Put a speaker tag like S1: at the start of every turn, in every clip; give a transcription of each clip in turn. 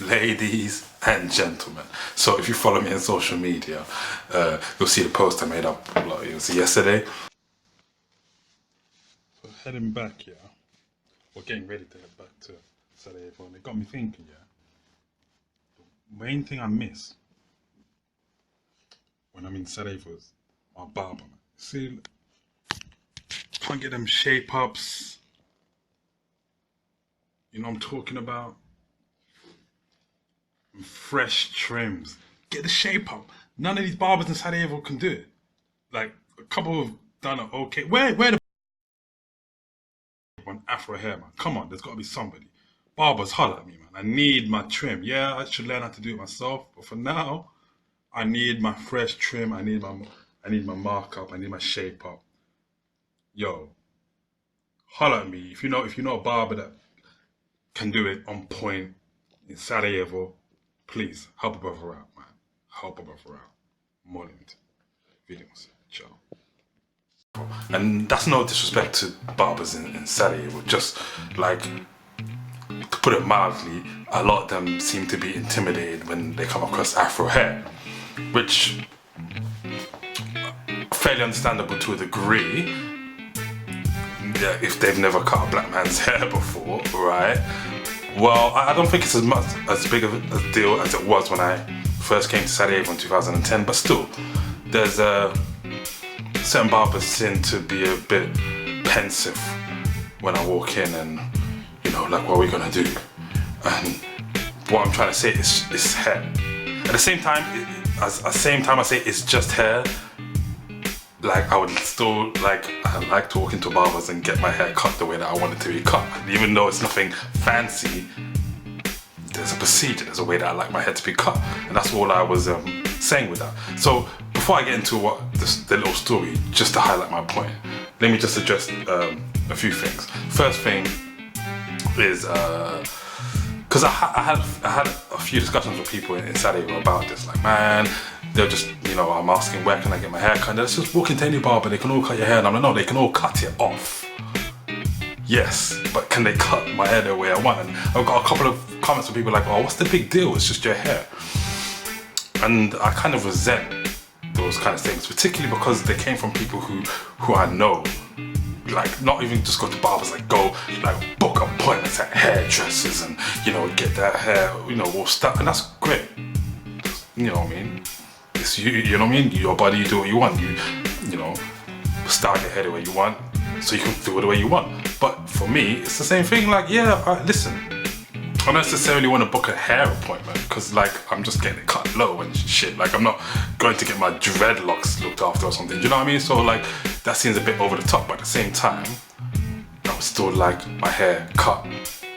S1: Ladies and gentlemen, so if you follow me on social media, you'll see the post I made up, it was yesterday. So heading back, yeah, or getting ready to head back to Sarajevo, and it got me thinking, yeah, the main thing I miss when I'm in Sarajevo is my barber, man. See, can't get them shape ups, you know what I'm talking about? Fresh trims. Get the shape up. None of these barbers in Sarajevo can do it. Like, a couple have done it okay. Where the one afro hair, man? Come on, there's got to be somebody. Barbers, holler at me, man. I need my trim. Yeah, I should learn how to do it myself, but for now, I need my fresh trim. I need my markup. I need my shape up. Yo, holler at me if you know a barber that can do it on point in Sarajevo. Please help a brother out, man. Help a brother out. Moment. Feelings. Ciao. And that's no disrespect to barbers in Sarajevo. Just like, to put it mildly, a lot of them seem to be intimidated when they come across afro hair, which fairly understandable to a degree. Yeah, if they've never cut a black man's hair before, right? Well, I don't think it's as big of a deal as it was when I first came to Sarajevo in 2010, but still, there's certain barbers seem to be a bit pensive when I walk in and, like, what are we gonna do? And what I'm trying to say is hair. At the same time, I say it's just hair, like, I would still, I like to walk into barbers and get my hair cut the way that I want it to be cut. And even though it's nothing fancy, there's a procedure, there's a way that I like my hair to be cut. And that's all I was saying with that. So before I get into the little story, just to highlight my point, let me just address a few things. First thing is, because I had a few discussions with people in Sarajevo about this. Like, man, they're just, I'm asking where can I get my hair cut? Let's just walk into any barber, they can all cut your hair. And I'm like, no, they can all cut it off. Yes, but can they cut my hair the way I want? And I've got a couple of comments from people like, oh, what's the big deal? It's just your hair. And I kind of resent those kind of things, particularly because they came from people who I know. Like, not even just go to barbers, like go, like, book appointments at hairdressers and, get that hair, all stuff, and that's great. You know what I mean? It's you know what I mean? Your body, you do what you want. You style your hair the way you want, so you can feel it the way you want. But for me, it's the same thing. Like, yeah, listen, I don't necessarily want to book a hair appointment because, like, I'm just getting it cut low and shit. Like, I'm not going to get my dreadlocks looked after or something. Do you know what I mean? So, like, that seems a bit over the top, but at the same time, I would still like my hair cut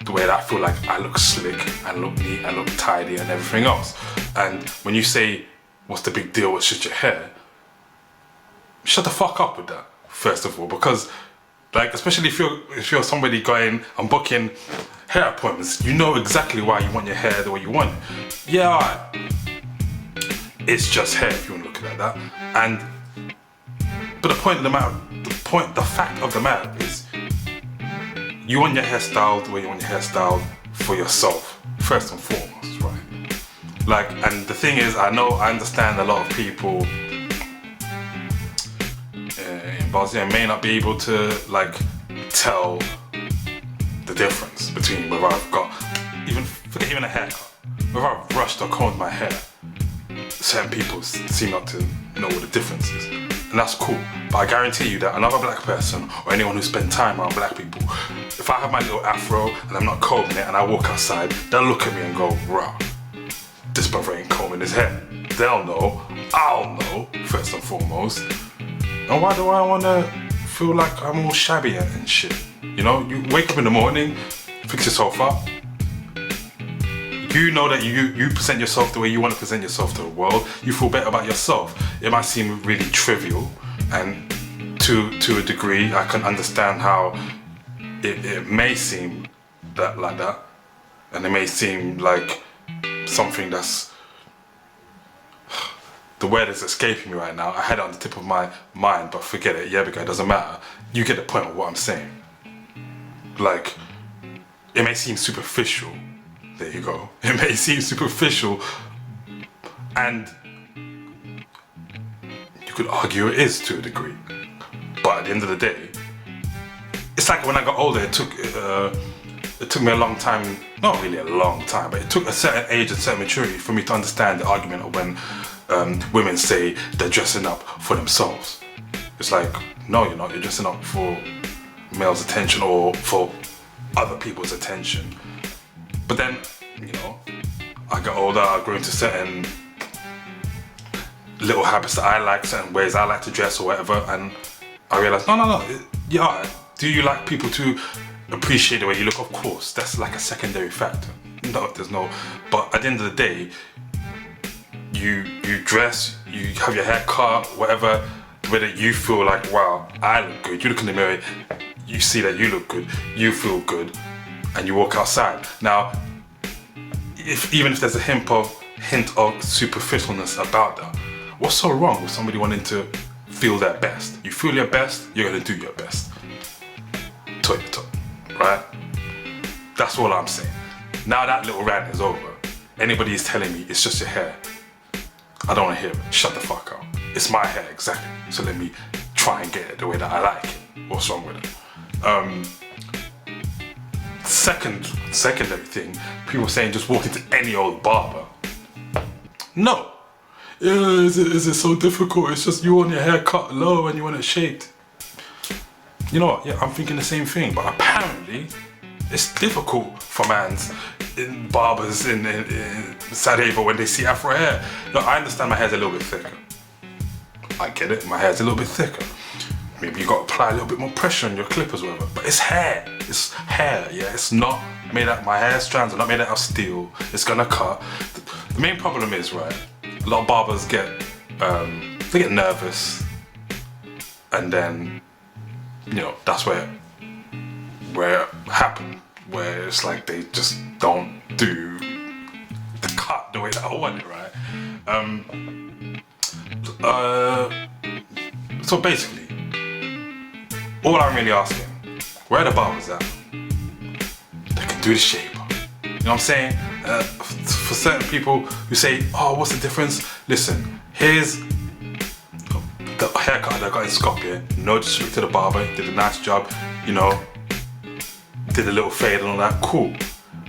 S1: the way that I feel like I look slick and look neat and look tidy and everything else. And when you say, what's the big deal, it's just your hair, shut the fuck up with that, first of all, because, like, especially if you're somebody going and booking hair appointments, you know exactly why you want your hair the way you want it. Yeah, alright. It's just hair if you want to look at it like that. But the fact of the matter is, you want your hairstyle the way you want your hairstyle for yourself, first and foremost, right? Like, and the thing is, I understand a lot of people in Bosnia may not be able to, like, tell the difference between whether I've got, forget even a haircut, whether I've brushed or combed my hair. Certain people seem not to know what the difference is, and that's cool. But I guarantee you that another black person or anyone who spends time around black people, if I have my little afro and I'm not combing it and I walk outside, they'll look at me and go, rah, this brother ain't combing his hair. They'll know, I'll know, first and foremost. And why do I want to feel like I'm all shabby and shit? You wake up in the morning, fix yourself up. You know that you present yourself the way you want to present yourself to the world. You feel better about yourself. It might seem really trivial, and to a degree, I can understand how it may seem like that, and it may seem like something that's, the word is escaping me right now. I had it on the tip of my mind, but forget it. Yeah, because it doesn't matter. You get the point of what I'm saying. Like, it may seem superficial, there you go. It may seem superficial, and you could argue it is to a degree. But at the end of the day, it's like when I got older, it took me a long time, not really a long time, but it took a certain age and certain maturity for me to understand the argument of when women say they're dressing up for themselves. It's like, no, you're not. You're dressing up for male's attention or for other people's attention. But then, you know, I got older, I grew into certain little habits that I like, certain ways I like to dress or whatever, and I realized, no, yeah, do you like people to appreciate the way you look? Of course, that's like a secondary factor. No, there's no, but at the end of the day, you dress, you have your hair cut, whatever, whether you feel like, wow, I look good, you look in the mirror, you see that you look good, you feel good, and you walk outside. Now, even if there's a hint of superficialness about that, what's so wrong with somebody wanting to feel their best? You feel your best, you're gonna do your best. To your top, right? That's all I'm saying. Now that little rant is over. Anybody is telling me it's just your hair, I don't wanna hear it. Shut the fuck up. It's my hair, exactly. So let me try and get it the way that I like it. What's wrong with it? Secondary thing, people saying just walk into any old barber. No. Is it so difficult? It's just you want your hair cut low and you want it shaped. You know what? Yeah, I'm thinking the same thing, but apparently it's difficult for in barbers in Sarajevo when they see afro hair. No, I understand my hair's a little bit thicker. I get it, my hair's a little bit thicker. Maybe you gotta apply a little bit more pressure on your clippers or whatever, but it's hair, yeah, it's not made out, my hair strands are not made out of steel, it's gonna cut. The main problem is, right, a lot of barbers get nervous, and then, you know, that's where it happened, where it's like they just don't do the cut the way that I want it, right? So basically, all I'm really asking, where are the barbers at? They can do the shape. You know what I'm saying? For certain people who say, oh, what's the difference? Listen, here's the haircut that I got in Skopje. No disrespect to the barber, did a nice job, you know, did a little fade and all that, cool.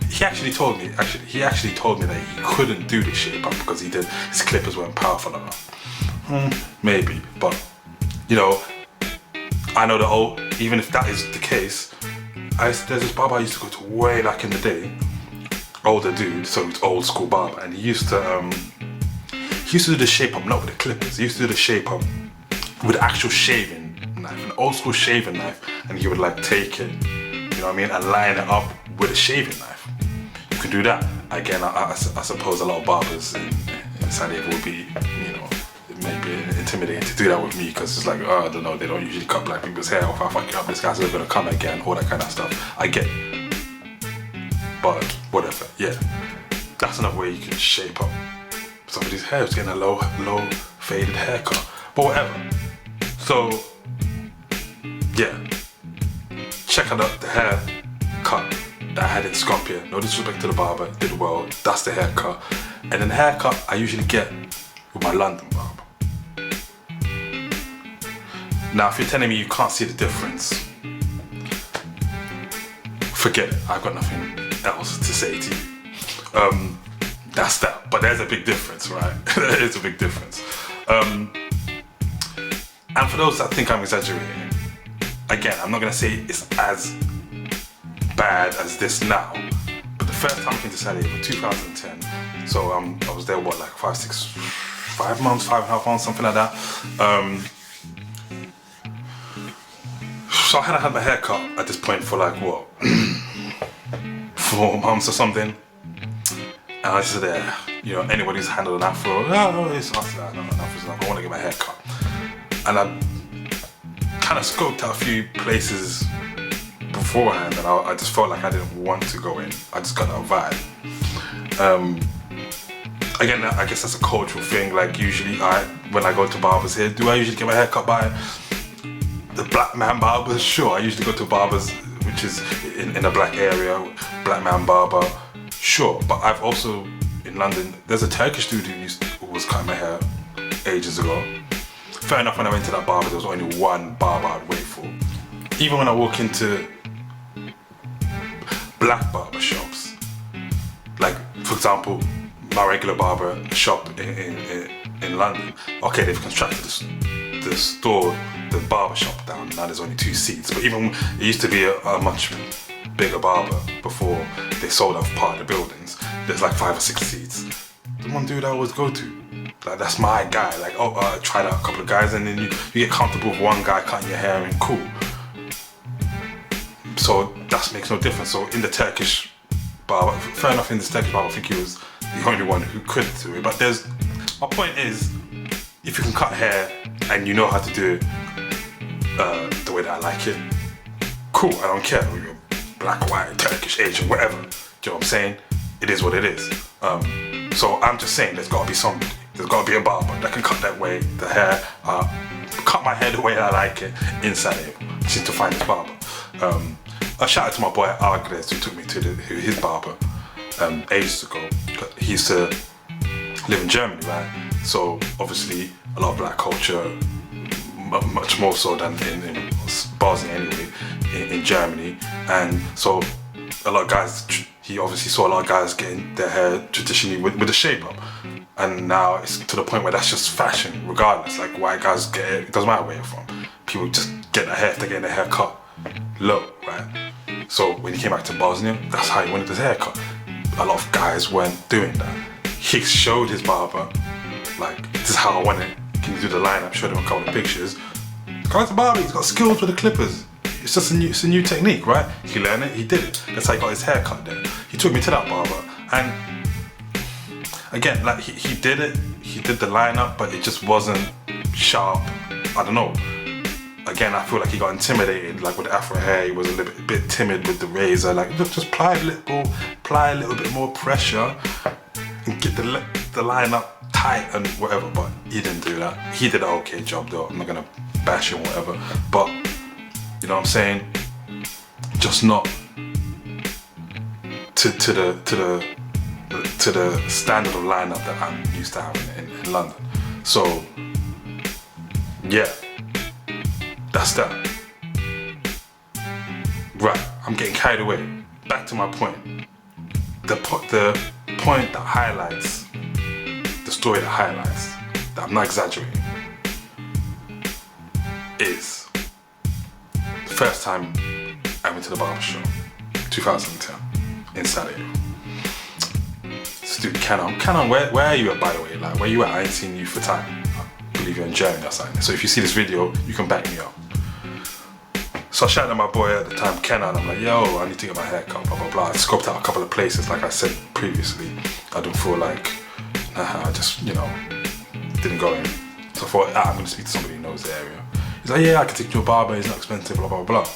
S1: He actually told me that he couldn't do the shape up because his clippers weren't powerful enough. Maybe, but, you know, I know even if that is the case, there's this barber I used to go to way back in the day, older dude, so it's old school barber, and he used to do the shape up, not with the clippers, he used to do the shape up with actual shaving knife, an old school shaving knife, and he would like take it, you know what I mean, and line it up with a shaving knife. You can do that. Again, I suppose a lot of barbers in Sarajevo would be, you know, maybe intimidating to do that with me because it's like, oh, I don't know, they don't usually cut black people's hair, or if I fuck it up, this guy's never gonna come again, all that kind of stuff. I get it. But whatever, yeah. That's another way you can shape up somebody's hair, it's getting a low faded haircut. But whatever. So, yeah. Check out the haircut that I had in Skopje. No disrespect to the barber, did well, that's the haircut. And then the haircut I usually get with my London barber. Now, if you're telling me you can't see the difference, forget it. I've got nothing else to say to you. That's that. But there's a big difference, right? There is a big difference. And for those that think I'm exaggerating, again, I'm not gonna say it's as bad as this now. But the first time I came to Sarajevo, 2010. So I was there, what, like 5 months, 5.5 months, something like that. So I hadn't had my hair cut at this point for like, what, 4 months or something. And I just said, you know, anybody who's handled an afro, no, it's not that, no, enough is enough, I want to get my hair cut. And I kind of scoped out a few places beforehand, and I just felt like I didn't want to go in. I just got that vibe. Again, I guess that's a cultural thing. Like usually, when I go to barbers here, do I usually get my hair cut by the black man barbers? Sure, I usually go to barbers which is in a black area, black man barber. Sure, but I've also, in London, there's a Turkish dude who was cutting my hair ages ago. Fair enough, when I went to that barber, there was only one barber I'd wait for. Even when I walk into black barber shops, like, for example, my regular barber shop in London, okay, they've constructed the store, the barber shop down, now there's only 2 seats, but even, it used to be a much bigger barber before they sold off part of the buildings. There's like 5 or 6 seats. The one dude I always go to, like, that's my guy. Like, I tried out a couple of guys, and then you get comfortable with one guy cutting your hair, and cool. So that makes no difference. So in the Turkish barber, fair enough, in this Turkish barber, I think he was the only one who could do it. But my point is, if you can cut hair and you know how to do it the way that I like it, cool, I don't care. You're black, white, Turkish, Asian, whatever. Do you know what I'm saying? It is what it is. So I'm just saying, there's got to be somebody. There's got to be a barber that can cut that way, the hair, cut my hair the way I like it in Sarajevo. Just need to find this barber. A shout out to my boy Agres, who took me to his barber ages ago. He used to live in Germany, right? So obviously a lot of black culture, much more so than in Bosnia anyway, in Germany. And so a lot of guys, he obviously saw a lot of guys getting their hair traditionally with a shape up. And now it's to the point where that's just fashion, regardless. Like, white guys get it, it doesn't matter where you're from. People just get their hair, if they're getting their hair cut low, right? So when he came back to Bosnia, that's how he wanted his hair cut. A lot of guys weren't doing that. He showed his barber, like, this is how I want it. Can you do the line? I showed him a couple of pictures. Guy's a barber, he's got skills with the clippers. It's just a new technique, right? He learned it, he did it. That's how he got his hair cut there. He took me to that barber, and again, like, he did it, he did the lineup, but it just wasn't sharp. I don't know. Again, I feel like he got intimidated, like with the afro hair, he was a little bit timid with the razor. Like, look, just apply a little bit more pressure and get the lineup tight and whatever, but he didn't do that. He did an okay job though, I'm not gonna bash him or whatever, but you know what I'm saying? Just not to the standard of lineup that I'm used to having in London. So yeah, that's that. Right, I'm getting carried away. Back to my point. The point that highlights, the story that highlights, that I'm not exaggerating, is the first time I went to the barber shop, 2010, in Sarajevo. This dude, Canon, where are you at, by the way? Like, where you at? I ain't seen you for time. I believe you're in Germany or something. So if you see this video, you can back me up. So I shouted at my boy at the time, Kenan. I'm like, yo, I need to get my hair cut, blah, blah, blah. I scoped out a couple of places, like I said previously. I didn't feel like, I just, didn't go in. So I thought, I'm gonna speak to somebody who knows the area. He's like, yeah, I can take you to a barber, he's not expensive, blah, blah, blah.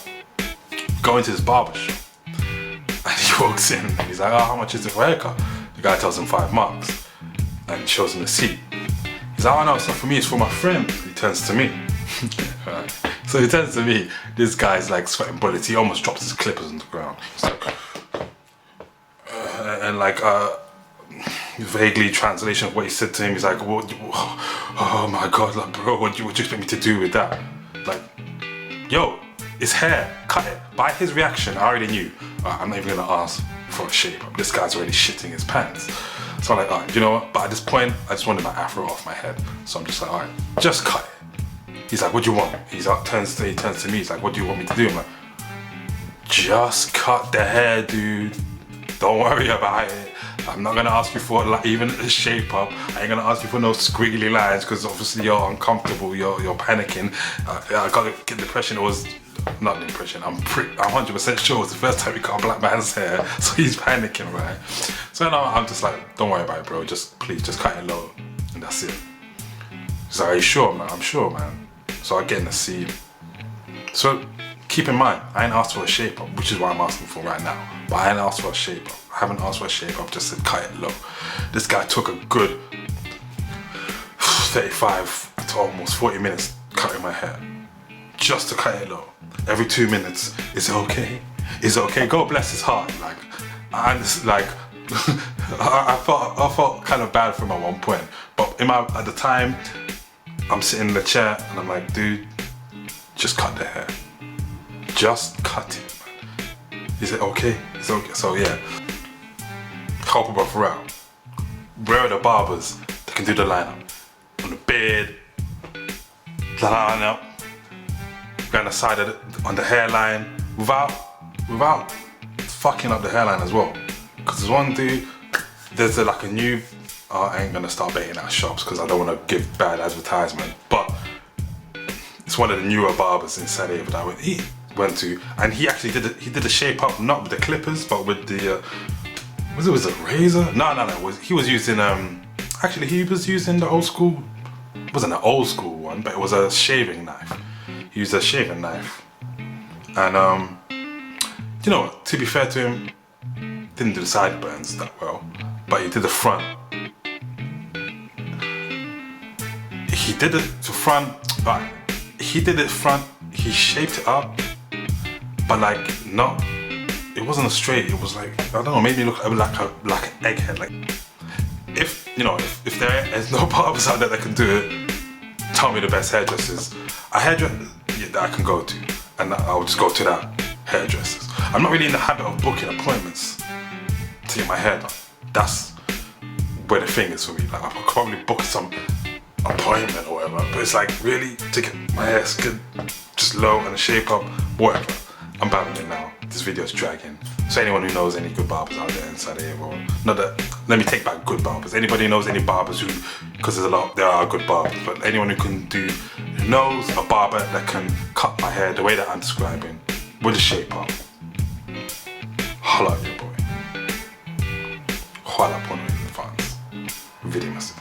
S1: Go into this barber shop. And he walks in, and he's like, oh, how much is it for a haircut? The guy tells him $5. And he shows him the receipt. He's like, oh no, it's not for me, it's for my friend. He turns to me. Right. So he turns to me, this guy's like sweating bullets, he almost drops his clippers on the ground. He's like, and like, vaguely translation of what he said to him, he's like, oh my god, like, bro, what do you expect me to do with that? Like, yo, it's hair, cut it. By his reaction, I already knew, I'm not even gonna ask for a shape up. This guy's already shitting his pants. So I'm like, alright, you know what? But at this point, I just wanted my afro off my head. So I'm just like, alright, just cut it. He's like, what do you want? He turns to me, he's like, what do you want me to do? I'm like, just cut the hair, dude. Don't worry about it. I'm not gonna ask you for like even a shape up. I ain't gonna ask you for no squiggly lines because obviously you're uncomfortable, you're panicking. I got the impression it was, not the impression, I'm 100% sure it was the first time he cut a black man's hair, so he's panicking, right? So now I'm just like, don't worry about it, bro, please just cut it low, and that's it. He's like, are you sure, man? I'm sure, man. So I get in the scene. So keep in mind, I ain't asked for a shape up, which is what I'm asking for right now. But I ain't asked for a shape up. I haven't asked for a shape up, just said cut it low. This guy took a good 35 to almost 40 minutes cutting my hair. Just to cut it low. Every 2 minutes, is it okay? Is it okay? God bless his heart. Like, I just, like, I felt kind of bad for him at one point, but at the time, I'm sitting in the chair and I'm like, dude, just cut the hair. Just cut it, man. He said, okay, it's okay. So yeah, help a brother out. Where are the barbers that can do the lineup? On the beard, the lineup, on the side of on the hairline, without fucking up the hairline as well. Because there's one dude, there's like a new, I ain't gonna start baiting out shops because I don't want to give bad advertisement, but it's one of the newer barbers in Sarajevo that he went to, and he actually did a shape up, not with the clippers, but with the, was it a razor? No, he was using, actually he was using the old school, it wasn't an old school one, but it was a shaving knife. He used a shaving knife. And you know, to be fair to him, didn't do the sideburns that well, but he did the front. He did it to front, but he did it front, he shaped it up, but like, no, it wasn't a straight, it was like, I don't know, made me look like an egghead. Like, if, you know, if there's no barbers out there that can do it, tell me the best hairdressers. A hairdresser that I can go to, and I'll just go to that hairdressers. I'm not really in the habit of booking appointments to get my hair done. That's where the thing is for me. Like, I could probably book some appointment or whatever, but it's like, really, to get my hair skin just low and a shape up, whatever. I'm babbling now. This video's dragging. So anyone who knows any good barbers out there in Sarajevo, not that, let me take back good barbers. Anybody who knows any barbers who, because there are good barbers, but anyone who knows a barber that can cut my hair the way that I'm describing, with a shape up, holla at your boy. Holla upon him in the fans. Video massive.